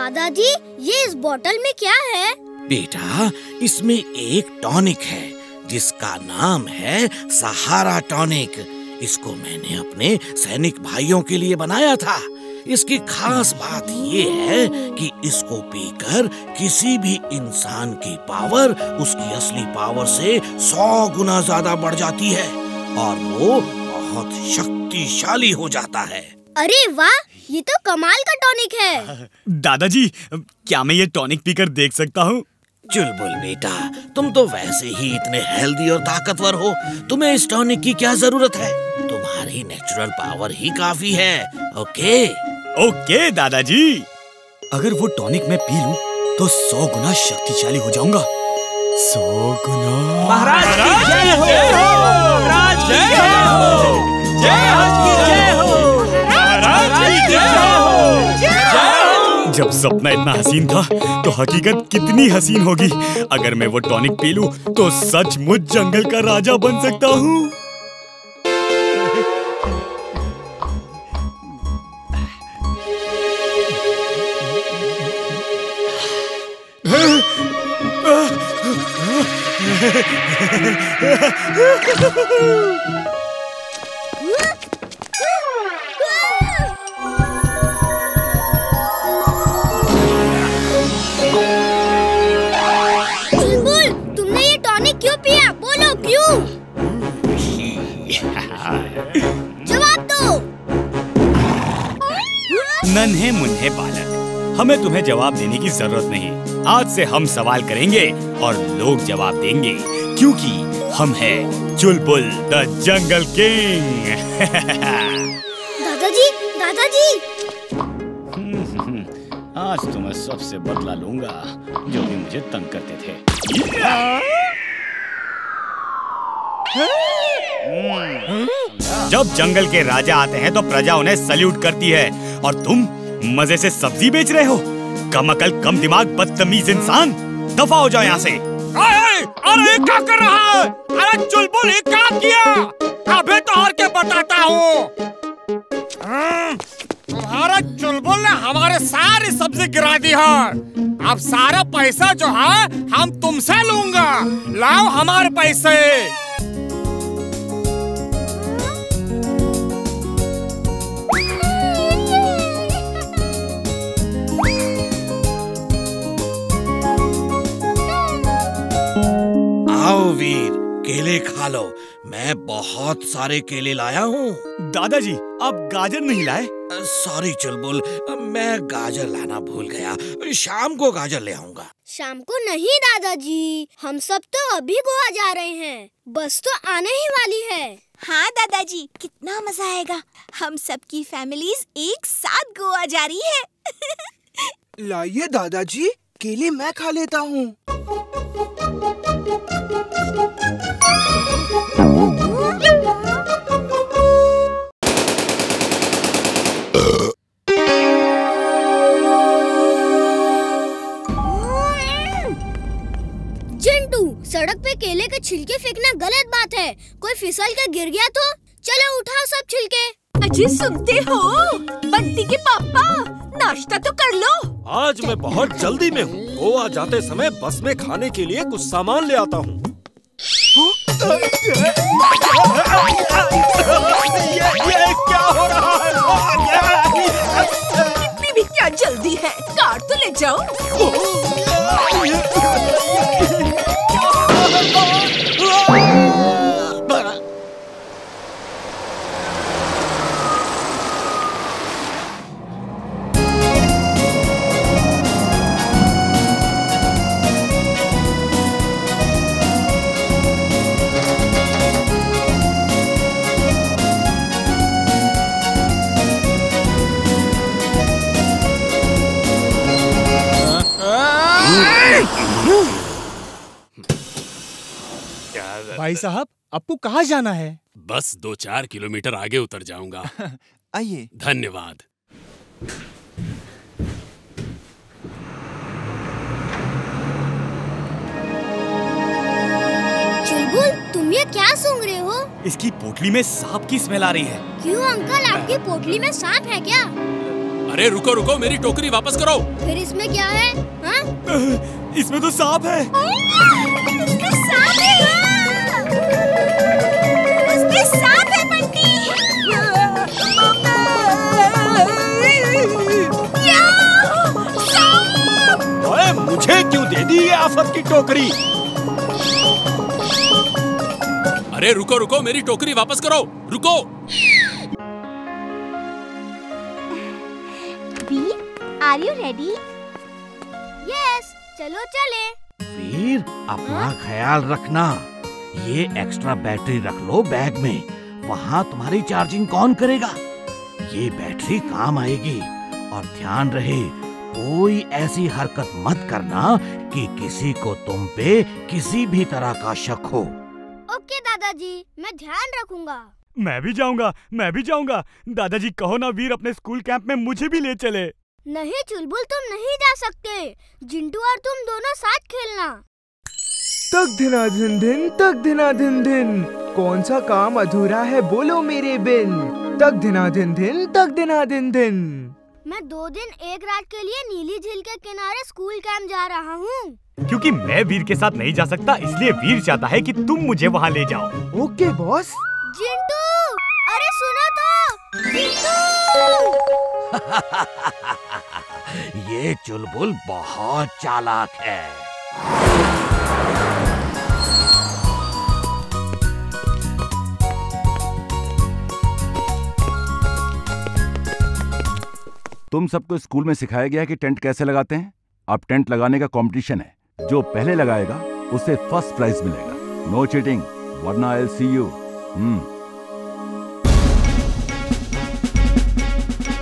दादाजी, ये इस बोतल में क्या है? बेटा, इसमें एक टॉनिक है जिसका नाम है सहारा टॉनिक। इसको मैंने अपने सैनिक भाइयों के लिए बनाया था। इसकी खास बात ये है कि इसको पीकर किसी भी इंसान की पावर उसकी असली पावर से 100 गुना ज्यादा बढ़ जाती है और वो बहुत शक्तिशाली हो जाता है। अरे वाह, ये तो कमाल का टॉनिक है। दादाजी, क्या मैं ये टॉनिक पीकर देख सकता हूँ? चुलबुल बेटा, तुम तो वैसे ही इतने हेल्दी और ताकतवर हो, तुम्हें इस टॉनिक की क्या जरूरत है? तुम्हारी नेचुरल पावर ही काफी है। ओके दादाजी, अगर वो टॉनिक मैं पी लूं तो 100 गुना शक्तिशाली हो जाऊंगा। 100 गुना। महाराज की जय हो, महाराज की जय हो, महाराज की जय हो, महाराज की जय हो। जब सपना इतना हसीन था तो हकीकत कितनी हसीन होगी। अगर मैं वो टॉनिक पी लूं तो सचमुच जंगल का राजा बन सकता हूँ। चुलबुल, तुमने ये टॉनिक क्यों पिया? बोलो क्यों? जवाब दो। नन्हे मुन्ने बालक, हमें तुम्हें जवाब देने की जरूरत नहीं। आज से हम सवाल करेंगे और लोग जवाब देंगे, क्योंकि हम हैं चुलबुल द जंगल किंग। दादाजी, दादाजी। आज तो मैं सबसे बदला लूंगा जो भी मुझे तंग करते थे। जब जंगल के राजा आते हैं तो प्रजा उन्हें सल्यूट करती है और तुम मजे से सब्जी बेच रहे हो। कम अकल कम दिमाग बदतमीज इंसान, दफा हो जाओ यहाँ से। अरे क्या कर रहा है? अरे चुलबुल, ये क्या किया? अबे तो और क्या बताता हूँ। तुम्हारा चुलबुल ने हमारे सारी सब्जी गिरा दी है। अब सारा पैसा जो है हम तुमसे लूंगा। लाओ हमारे पैसे। आओ वीर, केले खा लो। मैं बहुत सारे केले लाया हूँ। दादाजी, आप गाजर नहीं लाए? सॉरी चुलबुल, मैं गाजर लाना भूल गया। शाम को गाजर ले आऊंगा। शाम को नहीं दादाजी, हम सब तो अभी गोवा जा रहे हैं। बस तो आने ही वाली है। हाँ दादाजी, कितना मजा आएगा। हम सबकी फैमिलीज एक साथ गोवा जा रही है। लाइए दादाजी, केले मैं खा लेता हूँ। चिंटू, सड़क पे केले के छिलके फेंकना गलत बात है। कोई फिसल के गिर गया तो? चलो उठाओ सब छिलके। अजी सुनते हो? बंटी के पापा, नाश्ता तो कर लो। आज मैं बहुत जल्दी में हूँ। गोवा जाते समय बस में खाने के लिए कुछ सामान ले आता हूँ। ये क्या हो रहा है? इतनी भी क्या जल्दी है? कार तो ले जाओ। भाई साहब, आपको कहाँ जाना है? बस 2-4 किलोमीटर आगे उतर जाऊंगा। आइए। धन्यवाद। चुलबुल, तुम ये क्या सूंघ रहे हो? इसकी पोटली में सांप की स्मेल आ रही है। क्यों अंकल, आपकी पोटली में सांप है क्या? अरे रुको रुको, मेरी टोकरी वापस करो। फिर इसमें क्या है? हाँ? इसमें तो सांप है। उसमें सांप है। उसमें सांप है बंटी। ओए, मुझे क्यों दे दी ये आफत की टोकरी? अरे रुको रुको, मेरी टोकरी वापस करो, रुको। Are you ready? यस, चलो चले। वीर, अपना ख्याल रखना। ये एक्स्ट्रा बैटरी रख लो बैग में। वहाँ तुम्हारी चार्जिंग कौन करेगा? ये बैटरी काम आएगी। और ध्यान रहे, कोई ऐसी हरकत मत करना कि किसी को तुम पे किसी भी तरह का शक हो। ओके दादाजी, मैं ध्यान रखूंगा। मैं भी जाऊंगा। दादाजी कहो ना वीर अपने स्कूल कैंप में मुझे भी ले चले। नहीं चुलबुल, तुम नहीं जा सकते। जिंटू और तुम दोनों साथ खेलना। तक धिना धिन धिन, तक धिना धिन धिन, कौन सा काम अधूरा है बोलो मेरे बिन। तक धिना धिन धिन, तक धिना धिन धिन। मैं 2 दिन 1 रात के लिए नीली झील के किनारे स्कूल कैंप जा रहा हूँ। क्योंकि मैं वीर के साथ नहीं जा सकता, इसलिए वीर चाहता है कि तुम मुझे वहाँ ले जाओ। Okay boss. जिंटू, अरे सुनो तो, जिंटू। ये चुलबुल बहुत चालाक है। तुम सबको स्कूल में सिखाया गया है कि टेंट कैसे लगाते हैं। अब टेंट लगाने का कंपटीशन है। जो पहले लगाएगा उसे फर्स्ट प्राइज मिलेगा। नो चीटिंग, वरना I will see you.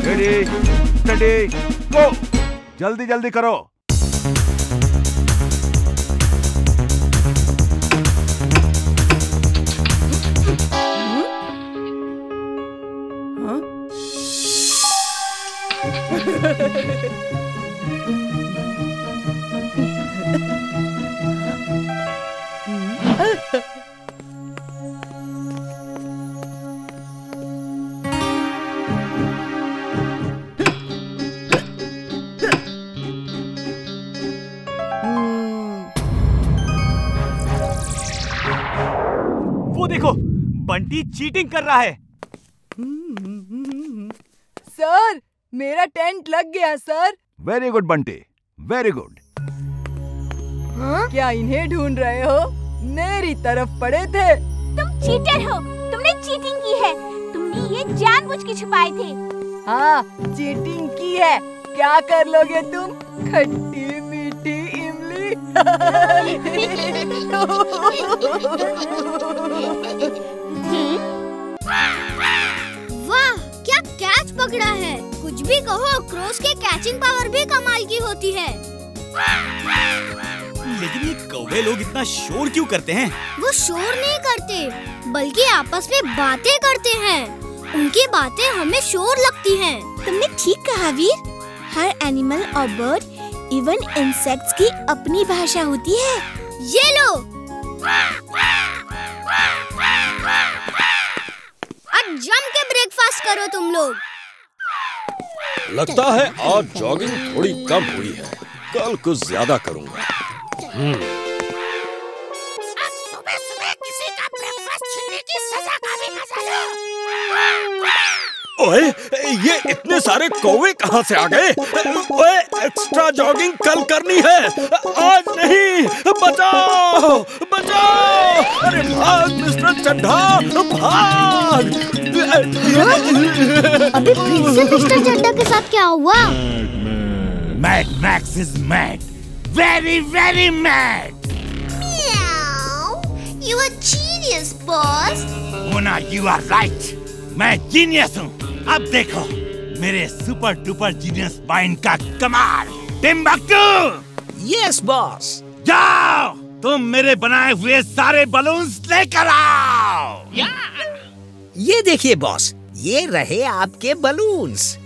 Ready, steady, go. जल्दी जल्दी करो। वो देखो, बंटी चीटिंग कर रहा है। सर, मेरा टेंट लग गया sir. Very good Bunty, very good. क्या इन्हें ढूंढ रहे हो? मेरी तरफ पड़े थे। तुम चीटर हो, तुमने चीटिंग की है। तुमने ये जानबूझ के छुपाए थे। हाँ, चीटिंग की है। क्या कर लोगे तुम? खट्टी मीठी इमली। वाह, क्या कैच पकड़ा है। कुछ भी कहो, क्रोस के कैचिंग पावर भी कमाल की होती है। लेकिन ये कौवे लोग इतना शोर क्यों करते हैं? वो शोर नहीं करते, बल्कि आपस में बातें करते हैं। उनकी बातें हमें शोर लगती हैं। तुमने ठीक कहा वीर। हर एनिमल और बर्ड, इवन इंसेक्ट्स की अपनी भाषा होती है। ये लो, अब जम के ब्रेकफास्ट करो तुम लोग। लगता है आज जॉगिंग थोड़ी कम हुई है। कल कुछ ज्यादा करूंगा। सुबह सुबह किसी का ब्रेकफास्ट छीनने की सजा का भी मजा लो। ओए, ये इतने सारे कौवे कहाँ से आ गए? ओए, एक्स्ट्रा जॉगिंग कल करनी है, आज नहीं। बचाओ, बचाओ! अरे भाग मिस्टर चड्ढा, भाग! अभी फिर से मिस्टर चड्ढा के साथ क्या हुआ? Mad Max is mad, very very mad. Meow, you are genius, boss. Mona, you are right. मैं जीनियस हूँ। अब देखो मेरे सुपर डुपर जीनियस माइंड का कमाल। टिम्बक्टू! Yes boss. जाओ, तुम मेरे बनाए हुए सारे बलून्स लेकर आओ। ये देखिए बॉस, ये रहे आपके बलून्स।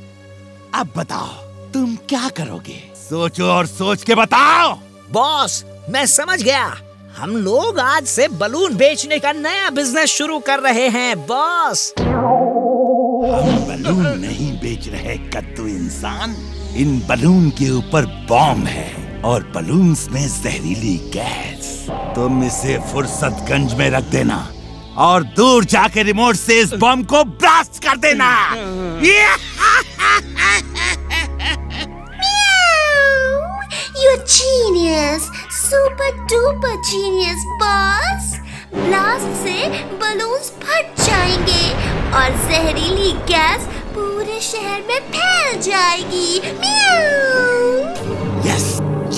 अब बताओ तुम क्या करोगे? सोचो और सोच के बताओ। बॉस, मैं समझ गया। हम लोग आज से बलून बेचने का नया बिजनेस शुरू कर रहे हैं बॉस। हम बलून नहीं बेच रहे कद्दू इंसान? इन बलून के ऊपर बॉम्ब है और बलून्स में जहरीली गैस। तुम इसे फुर्सतगंज में रख देना और दूर जाके रिमोट से इस बॉम्ब को ब्लास्ट कर देना। You're genius, super duper genius boss। Blast से बलून्स फट जाएंगे और जहरीली गैस पूरे शहर में फैल जाएगी। यस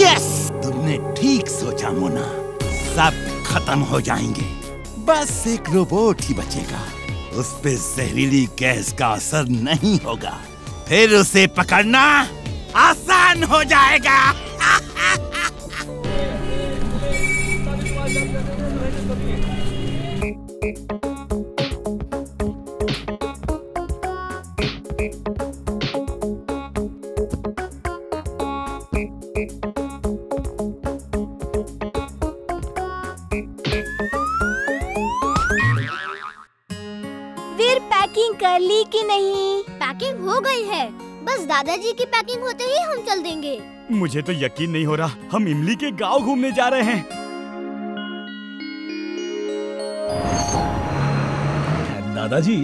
यस, तुमने ठीक सोचा मोना। सब खत्म हो जाएंगे, बस एक रोबोट ही बचेगा। उस पे जहरीली गैस का असर नहीं होगा, फिर उसे पकड़ना आसान हो जाएगा। फिर पैकिंग कर ली कि नहीं? पैकिंग हो गई है, बस दादाजी की पैकिंग होते ही हम चल देंगे। मुझे तो यकीन नहीं हो रहा, हम इमली के गांव घूमने जा रहे हैं। दादाजी,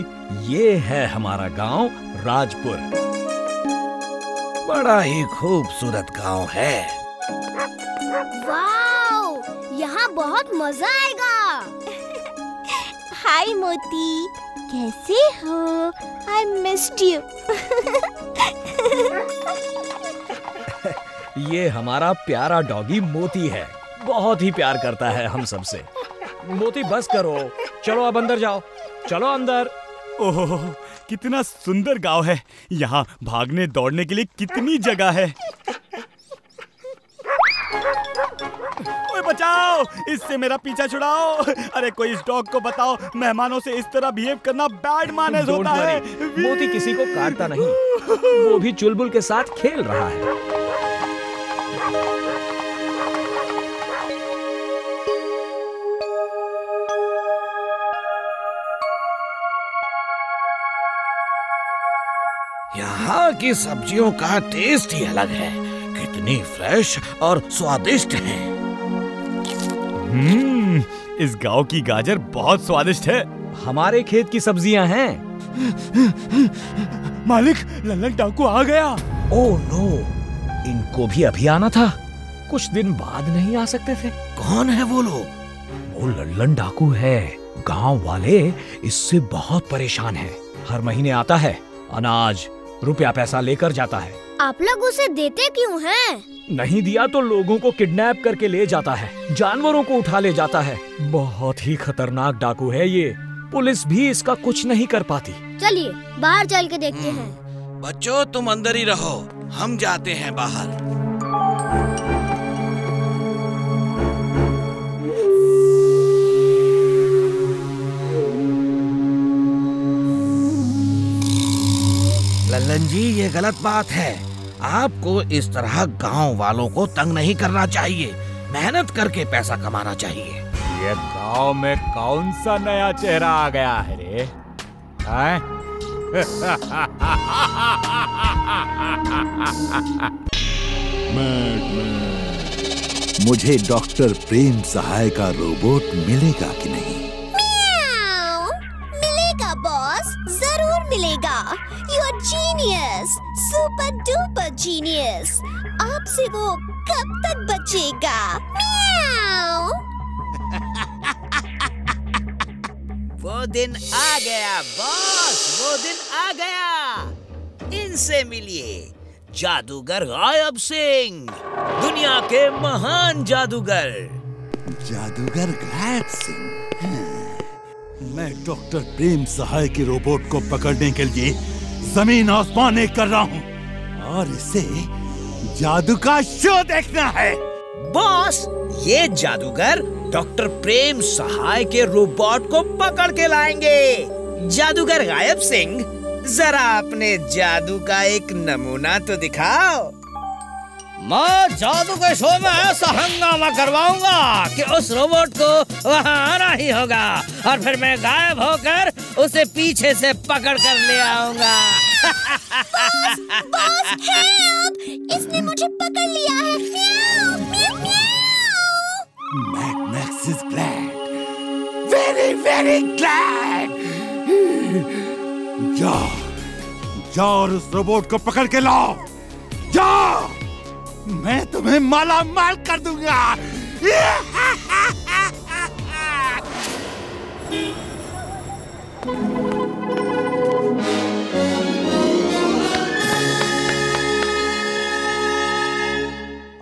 ये है हमारा गांव राजपुर। बड़ा ही खूबसूरत गांव है। वाओ, यहाँ बहुत मजा आएगा। हाय मोती, कैसे हो? I missed you। ये हमारा प्यारा डॉगी मोती है, बहुत ही प्यार करता है हम सबसे। मोती बस करो, चलो अब अंदर जाओ, चलो अंदर। ओह, कितना सुंदर गांव है। यहाँ भागने दौड़ने के लिए कितनी जगह है। ओए बचाओ, इससे मेरा पीछा छुड़ाओ। अरे कोई इस डॉग को बताओ, मेहमानों से इस तरह बिहेव करना बैड मैनर्स होता है। मोती किसी को काटता नहीं, वो भी चुलबुल के साथ खेल रहा है। यहाँ की सब्जियों का टेस्ट ही अलग है, कितनी फ्रेश और स्वादिष्ट हैं। इस गांव की गाजर बहुत स्वादिष्ट है। हमारे खेत की सब्जियां हैं। मालिक, लल्लन डाकू आ गया। ओह नो, इनको भी अभी आना था, कुछ दिन बाद नहीं आ सकते थे। कौन है वो लोग? वो लल्लन डाकू है। गांव वाले इससे बहुत परेशान हैं। हर महीने आता है, अनाज रुपया पैसा लेकर जाता है। आप लोग उसे देते क्यों हैं? नहीं दिया तो लोगों को किडनैप करके ले जाता है, जानवरों को उठा ले जाता है। बहुत ही खतरनाक डाकू है ये, पुलिस भी इसका कुछ नहीं कर पाती। चलिए बाहर चल के देखते हैं। बच्चों तुम अंदर ही रहो, हम जाते हैं बाहर। लल्लन जी, ये गलत बात है। आपको इस तरह गांव वालों को तंग नहीं करना चाहिए, मेहनत करके पैसा कमाना चाहिए। ये गांव में कौन सा नया चेहरा आ गया है रे? मुझे डॉक्टर प्रेम सहाय का रोबोट मिलेगा कि नहीं? मिलेगा बॉस, जरूर मिलेगा। You're genius, super duper genius। आपसे वो कब तक बचेगा? म्याऊ। वो दिन आ गया बॉस, वो दिन आ गया। इनसे मिलिए, जादूगर गायब सिंह, दुनिया के महान जादूगर। जादूगर गायब सिंह? मैं डॉक्टर प्रेम सहाय के रोबोट को पकड़ने के लिए जमीन आसमान एक कर रहा हूँ और इसे जादू का शो देखना है। बॉस, ये जादूगर डॉक्टर प्रेम सहाय के रोबोट को पकड़ के लाएंगे। जादूगर गायब सिंह, जरा अपने जादू का एक नमूना तो दिखाओ। मैं जादू के शो में ऐसा हंगामा करवाऊंगा कि उस रोबोट को वहाँ आना ही होगा और फिर मैं गायब होकर उसे पीछे से पकड़ कर ले आऊंगा। Boss, help! इसने मुझे पकड़ लिया है। म्याऊ, म्याऊ, म्याऊ। Max is glad, very very glad. जाओ और उस रोबोट को पकड़ के लाओ। जाओ, मैं तुम्हें माला माल कर दूंगा।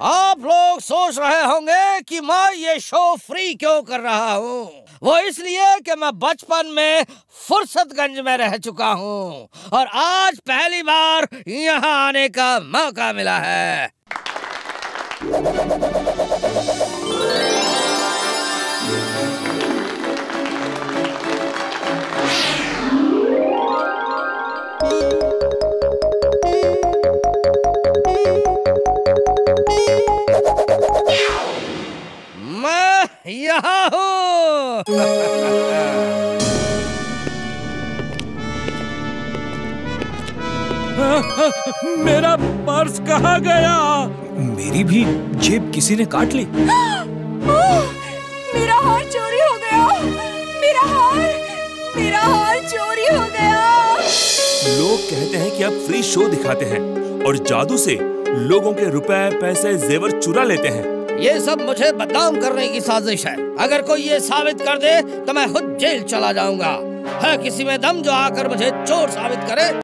आप लोग सोच रहे होंगे कि मैं ये शो फ्री क्यों कर रहा हूँ। वो इसलिए कि मैं बचपन में फुर्सतगंज में रह चुका हूँ और आज पहली बार यहाँ आने का मौका मिला है। मैं यहाँ हूँ। मेरा पर्स कहाँ गया? मेरी भी जेब किसी ने काट ली। मेरा हार चोरी हो गया। मेरा हार चोरी हो गया। लोग कहते हैं कि अब फ्री शो दिखाते हैं और जादू से लोगों के रुपए, पैसे, जेवर चुरा लेते हैं। ये सब मुझे बदनाम करने की साजिश है। अगर कोई ये साबित कर दे तो मैं खुद जेल चला जाऊंगा। है किसी में दम जो आकर मुझे चोर साबित करे?